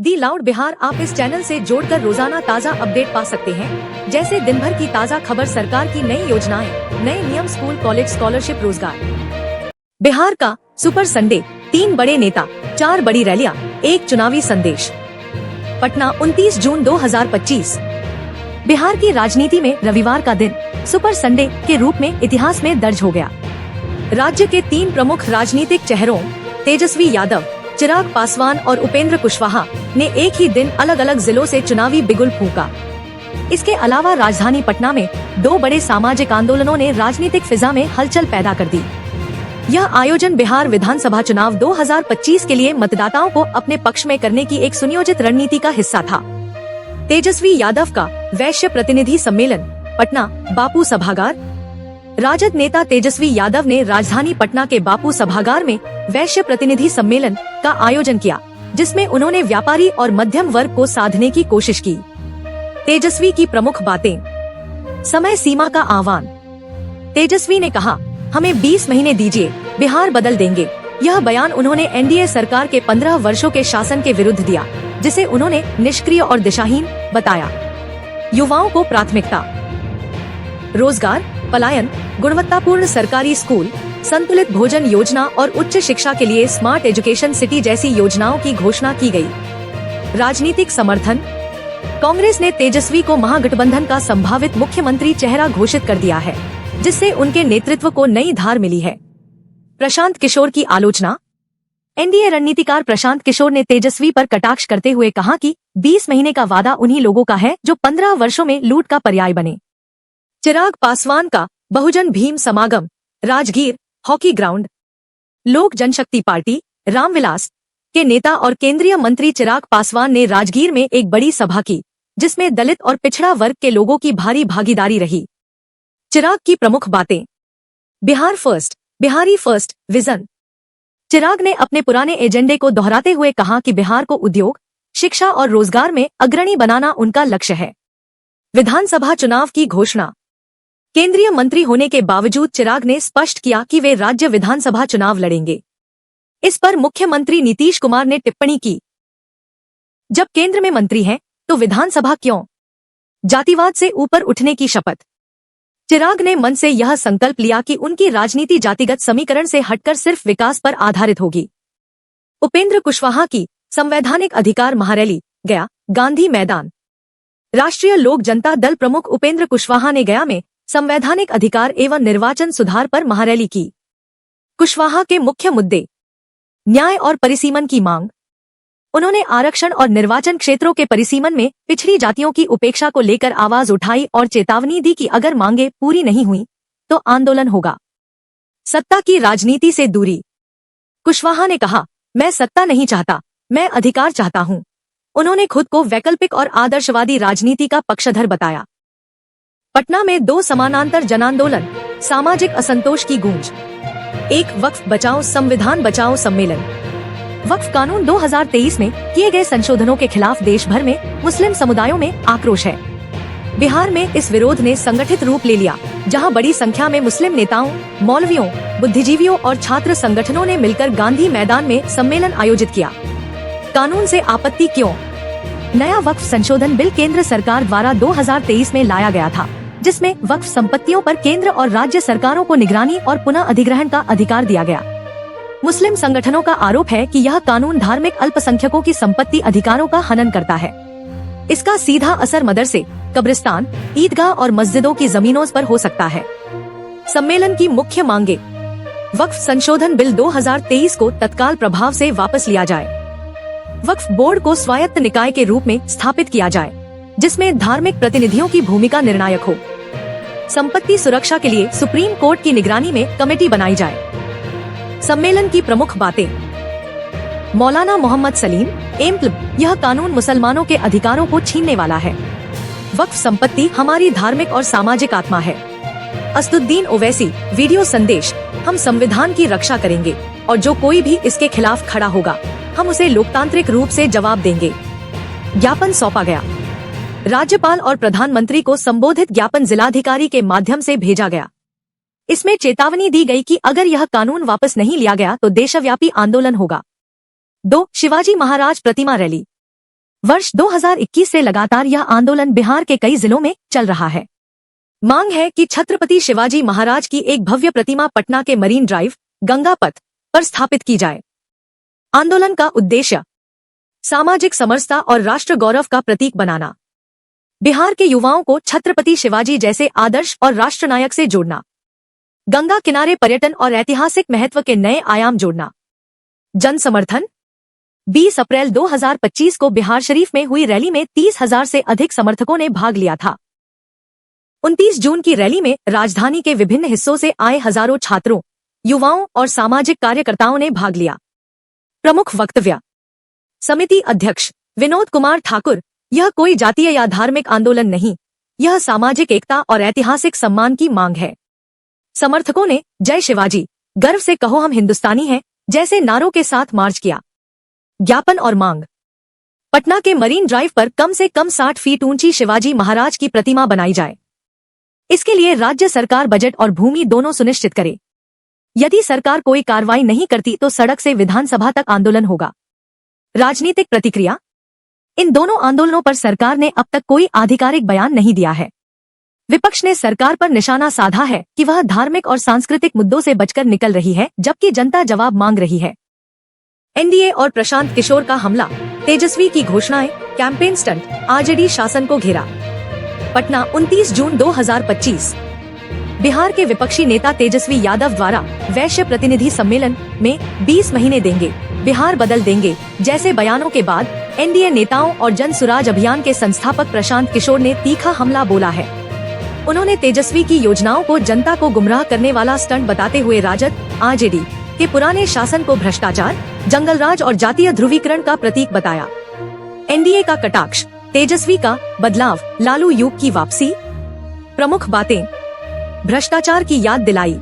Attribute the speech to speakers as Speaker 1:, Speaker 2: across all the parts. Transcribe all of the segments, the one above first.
Speaker 1: दी loud Bihar आप इस channel से जोड़कर रोजाना ताज़ा अपडेट पा सकते हैं, जैसे दिन भर की ताज़ा खबर, सरकार की नई योजनाएं, नए नियम, स्कूल कॉलेज स्कॉलरशिप, रोजगार। बिहार का सुपर संडे, 3 बड़े नेता, 4 बड़ी रैलियां, 1 चुनावी संदेश। पटना 29 जून 2025। बिहार की राजनीति में रविवार का दिन सुपर संडे के रूप में इतिहास में दर्ज हो गया। राज्य के 3 प्रमुख राजनीतिक चेहरों तेजस्वी यादव, चिराग पासवान और उपेंद्र कुशवाहा ने एक ही दिन अलग अलग जिलों से चुनावी बिगुल फूंका। इसके अलावा राजधानी पटना में 2 बड़े सामाजिक आंदोलनों ने राजनीतिक फिजा में हलचल पैदा कर दी। यह आयोजन बिहार विधानसभा चुनाव 2025 के लिए मतदाताओं को अपने पक्ष में करने की एक सुनियोजित रणनीति का हिस्सा था। तेजस्वी यादव का वैश्य प्रतिनिधि सम्मेलन, पटना बापू सभागार। राजद नेता तेजस्वी यादव ने राजधानी पटना के बापू सभागार में वैश्य प्रतिनिधि सम्मेलन का आयोजन किया, जिसमें उन्होंने व्यापारी और मध्यम वर्ग को साधने की कोशिश की। तेजस्वी की प्रमुख बातें। समय सीमा का आह्वान। तेजस्वी ने कहा, हमें 20 महीने दीजिए, बिहार बदल देंगे। यह बयान उन्होंने एनडीए सरकार के 15 वर्षों के शासन के विरुद्ध दिया, जिसे उन्होंने निष्क्रिय और दिशाहीन बताया। युवाओं को प्राथमिकता। रोजगार, पलायन, गुणवत्तापूर्ण सरकारी स्कूल, संतुलित भोजन योजना और उच्च शिक्षा के लिए स्मार्ट एजुकेशन सिटी जैसी योजनाओं की घोषणा की गई। राजनीतिक समर्थन। कांग्रेस ने तेजस्वी को महागठबंधन का संभावित मुख्यमंत्री चेहरा घोषित कर दिया है, जिससे उनके नेतृत्व को नई धार मिली है। प्रशांत किशोर की आलोचना। एनडीए रणनीतिकार प्रशांत किशोर ने तेजस्वी पर कटाक्ष करते हुए कहा कि 20 महीने का वादा उन्हीं लोगों का है जो 15 वर्षों में लूट का पर्याय बने। चिराग पासवान का बहुजन भीम समागम, राजगीर हॉकी ग्राउंड। लोक जनशक्ति पार्टी रामविलास के नेता और केंद्रीय मंत्री चिराग पासवान ने राजगीर में एक बड़ी सभा की, जिसमें दलित और पिछड़ा वर्ग के लोगों की भारी भागीदारी रही। चिराग की प्रमुख बातें। Bihar first, Bihari first vision. Chirag ने अपने पुराने एजेंडे को दोहराते हुए कहा कि बिहार को उद्योग, शिक्षा और रोजगार में अग्रणी बनाना उनका लक्ष्य है। विधानसभा चुनाव की घोषणा। केंद्रीय मंत्री होने के बावजूद चिराग ने स्पष्ट किया कि वे राज्य विधानसभा चुनाव लड़ेंगे। इस पर मुख्यमंत्री नीतीश कुमार ने टिप्पणी की, जब केंद्र में मंत्री हैं, तो विधानसभा क्यों? जातिवाद से ऊपर उठने की शपथ। चिराग ने मन से यह संकल्प लिया कि उनकी राजनीति जातिगत समीकरण से हटकर सिर्फ विकास पर आधारित होगी। उपेंद्र कुशवाहा की संवैधानिक अधिकार महारैली, गया गांधी मैदान। राष्ट्रीय लोक जनता दल प्रमुख उपेंद्र कुशवाहा ने गया में संवैधानिक अधिकार एवं निर्वाचन सुधार पर महारैली की। कुशवाहा के मुख्य मुद्दे। न्याय और परिसीमन की मांग। उन्होंने आरक्षण और निर्वाचन क्षेत्रों के परिसीमन में पिछड़ी जातियों की उपेक्षा को लेकर आवाज उठाई और चेतावनी दी कि अगर मांगे पूरी नहीं हुई तो आंदोलन होगा। सत्ता की राजनीति से दूरी। कुशवाहा ने कहा, मैं सत्ता नहीं चाहता, मैं अधिकार चाहता हूं। उन्होंने खुद को वैकल्पिक और आदर्शवादी राजनीति का पक्षधर बताया। पटना में 2 समानांतर जनांदोलन, सामाजिक असंतोष की गूंज। एक वक्फ बचाओ संविधान बचाओ सम्मेलन। वक्फ कानून 2023 में किए गए संशोधनों के खिलाफ देश भर में मुस्लिम समुदायों में आक्रोश है। बिहार में इस विरोध ने संगठित रूप ले लिया, जहां बड़ी संख्या में मुस्लिम नेताओं, मौलवियों, बुद्धिजीवियों और छात्र संगठनों ने मिलकर गांधी मैदान में सम्मेलन आयोजित किया। कानून से आपत्ति क्यों? नया वक्फ संशोधन बिल केंद्र सरकार द्वारा 2023 में लाया गया था, जिसमें वक्फ संपत्तियों पर केंद्र और राज्य सरकारों को निगरानी और पुनः अधिग्रहण का अधिकार दिया गया। मुस्लिम संगठनों का आरोप है कि यह कानून धार्मिक अल्पसंख्यकों की संपत्ति अधिकारों का हनन करता है। इसका सीधा असर मदरसे, कब्रिस्तान, ईदगाह और मस्जिदों की जमीनों पर हो सकता है। सम्मेलन की मुख्य मांगे। वक्फ संशोधन बिल 2023 को तत्काल प्रभाव से वापस लिया जाए। वक्फ बोर्ड को स्वायत्त निकाय के रूप में स्थापित किया जाए, जिसमें धार्मिक प्रतिनिधियों की भूमिका निर्णायक हो। संपत्ति सुरक्षा के लिए सुप्रीम कोर्ट की निगरानी में कमेटी बनाई जाए। सम्मेलन की प्रमुख बातें। मौलाना मोहम्मद सलीम, एमप्लब, यह कानून मुसलमानों के अधिकारों को छीनने वाला है। वक्फ संपत्ति हमारी धार्मिक और सामाजिक आत्मा है। असदुद्दीन ओवैसी, वीडियो संदेश, हम संविधान की रक्षा करेंगे और जो कोई भी इसके खिलाफ खड़ा होगा, हम उसे लोकतांत्रिक रूप से जवाब देंगे। ज्ञापन सौंपा गया। राज्यपाल और प्रधानमंत्री को संबोधित ज्ञापन जिलाधिकारी के माध्यम से भेजा गया। इसमें चेतावनी दी गई कि अगर यह कानून वापस नहीं लिया गया तो देशव्यापी आंदोलन होगा। 2. शिवाजी महाराज प्रतिमा रैली। वर्ष 2021 से लगातार यह आंदोलन बिहार के कई जिलों में चल रहा है। मांग है कि छत्रपति शिवाजी महाराज की एक भव्य प्रतिमा पटना के मरीन ड्राइव गंगा पथ पर स्थापित की जाए। आंदोलन का उद्देश्य सामाजिक समरसता और राष्ट्र गौरव का प्रतीक बनाना, बिहार के युवाओं को छत्रपति शिवाजी जैसे आदर्श और राष्ट्रनायक से जोड़ना, गंगा किनारे पर्यटन और ऐतिहासिक महत्व के नए आयाम जोड़ना। जन समर्थन 20 अप्रैल 2025 को बिहार शरीफ में हुई रैली में 30,000 से अधिक समर्थकों ने भाग लिया था। 29 जून की रैली में राजधानी के विभिन्न हिस्सों से आए हजारों छात्रों, युवाओं और सामाजिक कार्यकर्ताओं ने भाग लिया। प्रमुख वक्तव्य समिति अध्यक्ष विनोद कुमार ठाकुर, यह कोई जातीय या धार्मिक आंदोलन नहीं, यह सामाजिक एकता और ऐतिहासिक सम्मान की मांग है। समर्थकों ने जय शिवाजी, गर्व से कहो हम हिंदुस्तानी हैं जैसे नारों के साथ मार्च किया। ज्ञापन और मांग पटना के मरीन ड्राइव पर कम से कम 60 फीट ऊंची शिवाजी महाराज की प्रतिमा बनाई जाए। इसके लिए राज्य सरकार बजट और भूमि दोनों सुनिश्चित करे। यदि सरकार कोई कार्रवाई नहीं करती तो सड़क से विधानसभा तक आंदोलन होगा। राजनीतिक प्रतिक्रिया इन दोनों आंदोलनों पर सरकार ने अब तक कोई आधिकारिक बयान नहीं दिया है। विपक्ष ने सरकार पर निशाना साधा है कि वह धार्मिक और सांस्कृतिक मुद्दों से बचकर निकल रही है, जबकि जनता जवाब मांग रही है। एनडीए और प्रशांत किशोर का हमला, तेजस्वी की घोषणाएं, कैंपेन स्टंट, आरजेडी शासन को घेरा। पटना 29 जून 2025। बिहार के विपक्षी नेता तेजस्वी यादव द्वारा वैश्य प्रतिनिधि सम्मेलन में 20 महीने देंगे, बिहार बदल देंगे जैसे बयानों के बाद एनडीए नेताओं और जन सुराज अभियान के संस्थापक प्रशांत किशोर ने तीखा हमला बोला है। उन्होंने तेजस्वी की योजनाओं को जनता को गुमराह करने वाला स्टंट बताते हुए राजद, आरजेडी के पुराने शासन को भ्रष्टाचार, जंगलराज और जातीय ध्रुवीकरण का प्रतीक बताया। एनडीए का कटाक्ष, तेजस्वी का बदलाव, लालू युग की वापसी। प्रमुख बातें, भ्रष्टाचार की याद दिलाई।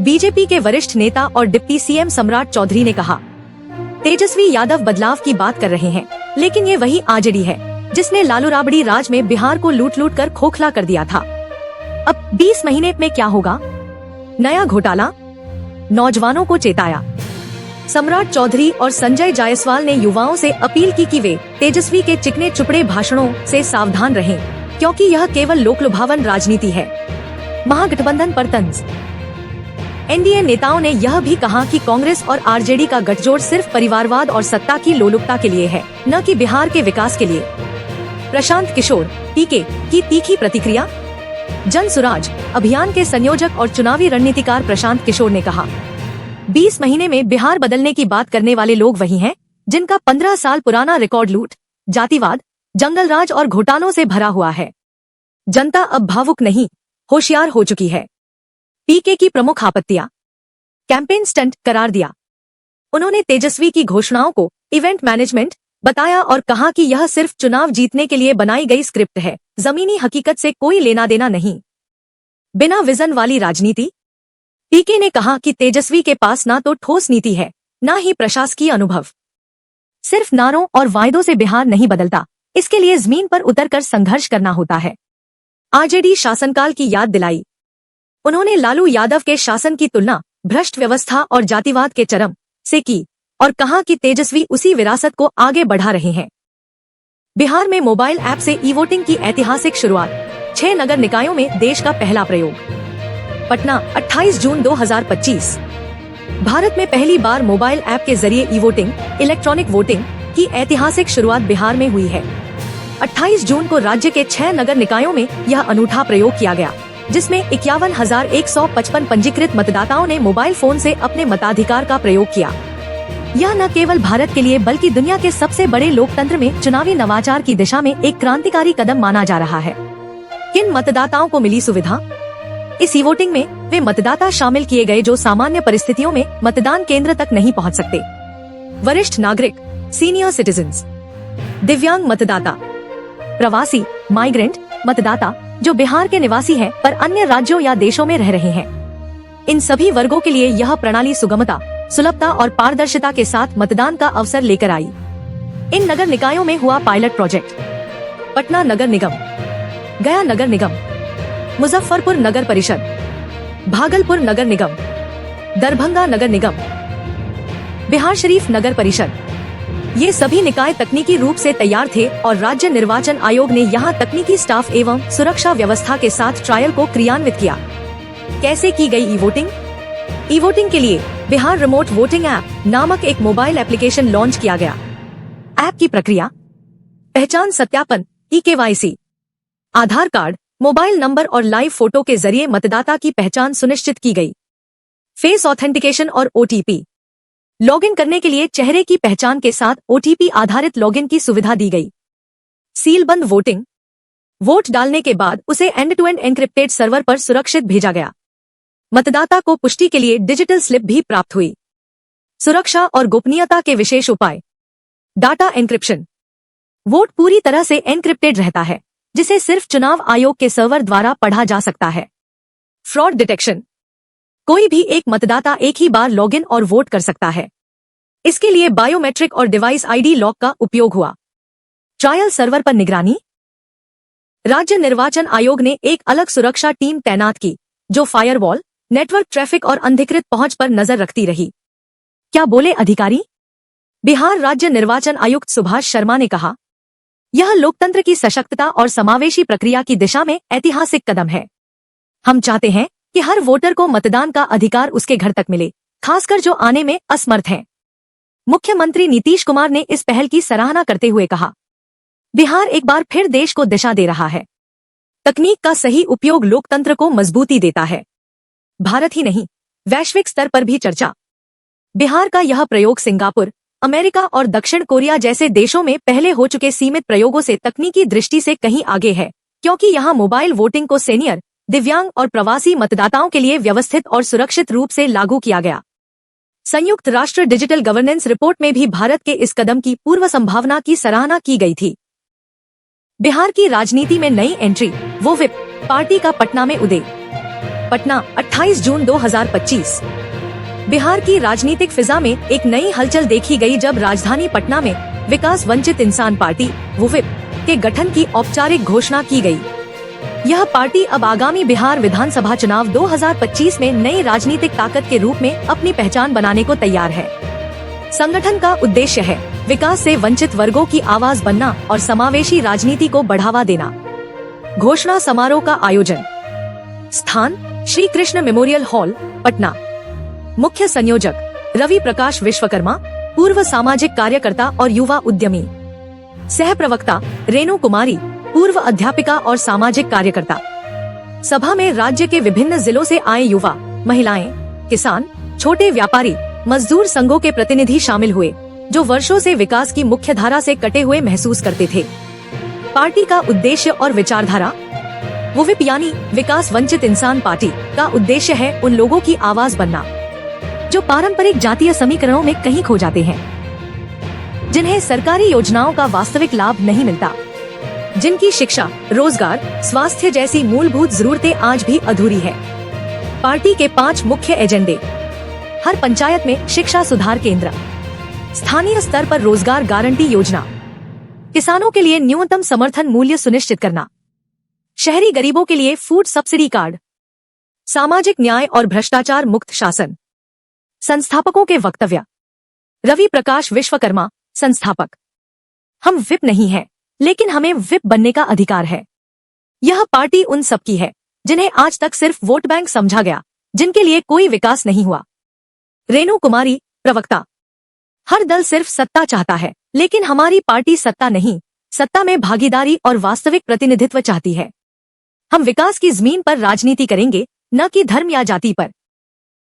Speaker 1: बीजेपी के वरिष्ठ नेता और डिप्टी सीएम सम्राट चौधरी ने कहा, तेजस्वी यादव बदलाव की बात कर रहे हैं, लेकिन ये वही आरजेडी है जिसने लालू राबड़ी राज में बिहार को लूट लूट कर खोखला कर दिया था। अब 20 महीने में क्या होगा? नया घोटाला, नौजवानों को चेताया। सम्राट चौधरी और संजय जायसवाल ने युवाओं से अपील की कि वे तेजस्वी के चिकने चुपड़े भाषणों से सावधान रहें, क्योंकि यह केवल लोकलुभावन राजनीति है। महागठबंधन पर तंज। एनडीए नेताओं ने यह भी कहा कि कांग्रेस और आरजेडी का गठजोड़ सिर्फ परिवारवाद और सत्ता की लोलुपता के लिए है, न कि बिहार के विकास के लिए। प्रशांत किशोर, पीके की तीखी प्रतिक्रिया। जन सुराज अभियान के संयोजक और चुनावी रणनीतिकार प्रशांत किशोर ने कहा, 20 महीने में बिहार बदलने की बात करने वाले लोग वही हैं जिनका 15 साल पुराना रिकॉर्ड लूट, जातिवाद, जंगलराज और घोटालों से भरा हुआ है। जनता अब भावुक नहीं, होशियार हो चुकी है। पीके की प्रमुख आपत्तियां, कैंपेन स्टंट करार दिया। उन्होंने तेजस्वी की घोषणाओं को इवेंट मैनेजमेंट बताया और कहा कि यह सिर्फ चुनाव जीतने के लिए बनाई गई स्क्रिप्ट है, जमीनी हकीकत से कोई लेना देना नहीं। बिना विजन वाली राजनीति। पीके ने कहा कि तेजस्वी के पास ना तो ठोस नीति है, ना ही प्रशासकीय अनुभव। सिर्फ नारों और वायदों से बिहार नहीं बदलता, इसके लिए जमीन पर उतरकर संघर्ष करना होता है। आरजेडी शासनकाल की याद दिलाई। उन्होंने लालू यादव के शासन की तुलना भ्रष्ट व्यवस्था और जातिवाद के चरम से की और कहा कि तेजस्वी उसी विरासत को आगे बढ़ा रहे हैं। बिहार में मोबाइल ऐप से ई वोटिंग की ऐतिहासिक शुरुआत, 6 नगर निकायों में देश का पहला प्रयोग। पटना 28 जून 2025। भारत में पहली बार मोबाइल ऐप के जरिए ई वोटिंग, इलेक्ट्रॉनिक वोटिंग की ऐतिहासिक शुरुआत बिहार में हुई है। 28 जून को राज्य के 6 नगर निकायों में यह अनूठा प्रयोग किया गया, जिसमें 51,155 पंजीकृत मतदाताओं ने मोबाइल फोन से अपने मताधिकार का प्रयोग किया। यह न केवल भारत के लिए बल्कि दुनिया के सबसे बड़े लोकतंत्र में चुनावी नवाचार की दिशा में एक क्रांतिकारी कदम माना जा रहा है। किन मतदाताओं को मिली सुविधा? इस ई वोटिंग में वे मतदाता शामिल किए गए जो सामान्य परिस्थितियों में मतदान केंद्र तक नहीं पहुंच सकते। वरिष्ठ नागरिक, सीनियर सिटीजन्स, दिव्यांग मतदाता, प्रवासी, माइग्रेंट मतदाता जो बिहार के निवासी हैं पर अन्य राज्यों या देशों में रह रहे हैं। इन सभी वर्गों के लिए यह प्रणाली सुगमता, सुलभता और पारदर्शिता के साथ मतदान का अवसर लेकर आई। इन नगर निकायों में हुआ पायलट प्रोजेक्ट। पटना नगर निगम, गया नगर निगम, मुजफ्फरपुर नगर परिषद, भागलपुर नगर निगम, दरभंगा नगर निगम, बिहार शरीफ नगर परिषद, ये सभी निकाय तकनीकी रूप से तैयार थे और राज्य निर्वाचन आयोग ने यहाँ तकनीकी स्टाफ एवं सुरक्षा व्यवस्था के साथ ट्रायल को क्रियान्वित किया। कैसे की गई ई वोटिंग? ई वोटिंग के लिए बिहार रिमोट वोटिंग ऐप नामक एक मोबाइल एप्लीकेशन लॉन्च किया गया। ऐप की प्रक्रिया: पहचान सत्यापन (EKYC), आधार कार्ड, मोबाइल नंबर और लाइव फोटो के जरिए मतदाता की पहचान सुनिश्चित की गई। फेस ऑथेंटिकेशन और OTP। लॉगिन करने के लिए चेहरे की पहचान के साथ OTP आधारित लॉगिन की सुविधा दी गई। सीलबंद वोटिंग। वोट डालने के बाद उसे end to end encrypted server पर सुरक्षित भेजा गया। मतदाता को पुष्टि के लिए डिजिटल स्लिप भी प्राप्त हुई। सुरक्षा और गोपनीयता के विशेष उपाय: डाटा एन्क्रिप्शन। वोट पूरी तरह से एन्क्रिप्टेड रहता है, जिसे सिर्फ चुनाव आयोग के सर्वर द्वारा पढ़ा जा सकता है। Fraud detection. कोई भी एक मतदाता एक ही बार लॉगिन और वोट कर सकता है। इसके लिए बायोमेट्रिक और डिवाइस ID लॉक का उपयोग हुआ। ट्रायल सर्वर पर निगरानी। राज्य निर्वाचन आयोग ने एक अलग सुरक्षा टीम तैनात की, जो फायरवॉल, नेटवर्क ट्रैफिक और अनधिकृत पहुंच पर नजर रखती रही। क्या बोले अधिकारी? बिहार राज्य निर्वाचन आयुक्त सुभाष शर्मा ने कहा, यह लोकतंत्र की सशक्तता और समावेशी प्रक्रिया की दिशा में ऐतिहासिक कदम है। हम चाहते हैं कि हर वोटर को मतदान का अधिकार उसके घर तक मिले, खासकर जो आने में असमर्थ हैं। मुख्यमंत्री नीतीश कुमार ने इस पहल की सराहना करते हुए कहा, बिहार एक बार फिर देश को दिशा दे रहा है। तकनीक का सही उपयोग लोकतंत्र को मजबूती देता है। भारत ही नहीं, वैश्विक स्तर पर भी चर्चा। बिहार का यह प्रयोग सिंगापुर, अमेरिका और दक्षिण कोरिया जैसे देशों में पहले हो चुके सीमित प्रयोगों से तकनीकी दृष्टि से कहीं आगे है, क्योंकि यहाँ मोबाइल वोटिंग को सीनियर, दिव्यांग और प्रवासी मतदाताओं के लिए व्यवस्थित और सुरक्षित रूप से लागू किया गया। संयुक्त राष्ट्र डिजिटल गवर्नेंस रिपोर्ट में भी भारत के इस कदम की पूर्व संभावना की सराहना की गई थी। बिहार की राजनीति में नई एंट्री, वो विप पार्टी का पटना में उदय। पटना, 28 जून 2025। बिहार की राजनीतिक फिजा में एक नई हलचल देखी गई जब राजधानी पटना में विकास वंचित इंसान पार्टी वो विप के गठन की औपचारिक घोषणा की गई। यह पार्टी अब आगामी बिहार विधानसभा चुनाव 2025 में नई राजनीतिक ताकत के रूप में अपनी पहचान बनाने को तैयार है। संगठन का उद्देश्य है विकास से वंचित वर्गों की आवाज बनना और समावेशी राजनीति को बढ़ावा देना। घोषणा समारोह का आयोजन। स्थान: श्री कृष्ण मेमोरियल हॉल, पटना। मुख्य संयोजक: रवि प्रकाश विश्वकर्मा, पूर्व सामाजिक कार्यकर्ता और युवा उद्यमी। सह प्रवक्ता: रेणु कुमारी, पूर्व अध्यापिका और सामाजिक कार्यकर्ता। सभा में राज्य के विभिन्न जिलों से आए युवा, महिलाएं, किसान, छोटे व्यापारी, मजदूर संघों के प्रतिनिधि शामिल हुए, जो वर्षों से विकास की मुख्य धारा से कटे हुए महसूस करते थे। पार्टी का उद्देश्य और विचारधारा। वो विप यानी विकास वंचित इंसान पार्टी का उद्देश्य है उन लोगों की आवाज बनना जो पारंपरिक जातीय समीकरणों में कहीं खो जाते हैं, जिन्हें सरकारी योजनाओं का वास्तविक लाभ नहीं मिलता, जिनकी शिक्षा, रोजगार, स्वास्थ्य जैसी मूलभूत जरूरतें आज भी अधूरी है। पार्टी के 5 मुख्य एजेंडे: हर पंचायत में शिक्षा सुधार केंद्र, स्थानीय स्तर पर रोजगार गारंटी योजना, किसानों के लिए न्यूनतम समर्थन मूल्य सुनिश्चित करना, शहरी गरीबों के लिए फूड सब्सिडी कार्ड, सामाजिक न्याय और भ्रष्टाचार मुक्त शासन। संस्थापकों के वक्तव्य। रवि प्रकाश विश्वकर्मा, संस्थापक। हम विप नहीं हैं, लेकिन हमें विप बनने का अधिकार है। यह पार्टी उन सबकी है जिन्हें आज तक सिर्फ वोट बैंक समझा गया, जिनके लिए कोई विकास नहीं हुआ। रेणु कुमारी, प्रवक्ता। हर दल सिर्फ सत्ता चाहता है, लेकिन हमारी पार्टी सत्ता नहीं, सत्ता में भागीदारी और वास्तविक प्रतिनिधित्व चाहती है। हम विकास की जमीन पर राजनीति करेंगे, न कि धर्म या जाति पर।